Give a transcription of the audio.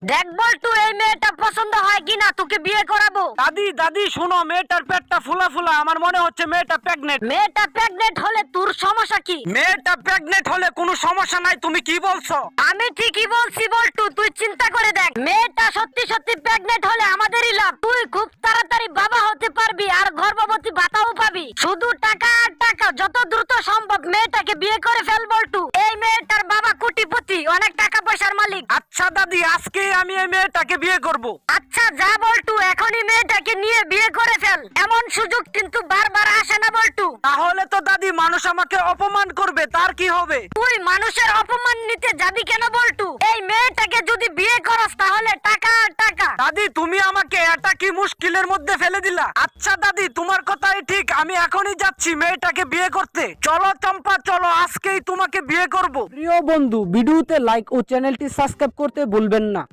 দেখ বল্টু, এই মেয়েটা পছন্দ হয় কিনা তোকে বিয়ে করাবো। দাদি দাদি শোনো, মেয়েটার পেটটা ফুলা ফুলা, আমার মনে হচ্ছে মেয়েটা প্রেগনেন্ট। মেয়েটা প্রেগনেন্ট হলে তোর সমস্যা কি? মেয়েটা প্রেগনেন্ট হলে কোনো সমস্যা নাই, তুমি কি বলছো? আমি ঠিকই বলছি বল্টু, তুই চিন্তা করে দেখ, মেয়েটা সত্যি সত্যি প্রেগনেন্ট হলে আমাদেরই লাভ। তুই খুব তাড়াতাড়ি বাবা হতে পারবি আর গর্ভবতী ভাতাও পাবি। শুধু টাকা আর টাকা, যত দ্রুত সম্ভব মেয়েটাকে বিয়ে করে ফেল বল্টু। এই মেয়েটার বাবা কোটিপতি, অনেক টাকা পয়সার মালিক। আচ্ছা দাদি, আজকেই আমি এই মেয়েটাকে বিয়ে করব। আচ্ছা যা বল্টু, এখনই মেয়েটাকে নিয়ে বিয়ে করে ফেল। এমন সুযোগ কিন্তু বারবার আসে না বল্টু। তাহলে তো দাদি মানুষ আমাকে অপমান করবে, তার কি হবে? তুই মানুষের অপমান নিতে যাবি কেন বল্টু? এই মেয়েটাকে যদি বিয়ে করস তাহলে টাকা আর টাকা। দাদি তুমি আমাকে এটা কি মুশকিলের মধ্যে ফেলে দিলা? আচ্ছা দাদি, তোমার কথাই ঠিক, আমি এখনই যাচ্ছি মেয়েটাকে বিয়ে করতে। চলো চম্পা, চলো, আজকেই তোমাকে বিয়ে করব। প্রিয় বন্ধু, ভিডিওতে লাইক ও চ্যানেলটি সাবস্ক্রাইব করতে ভুলবেন না।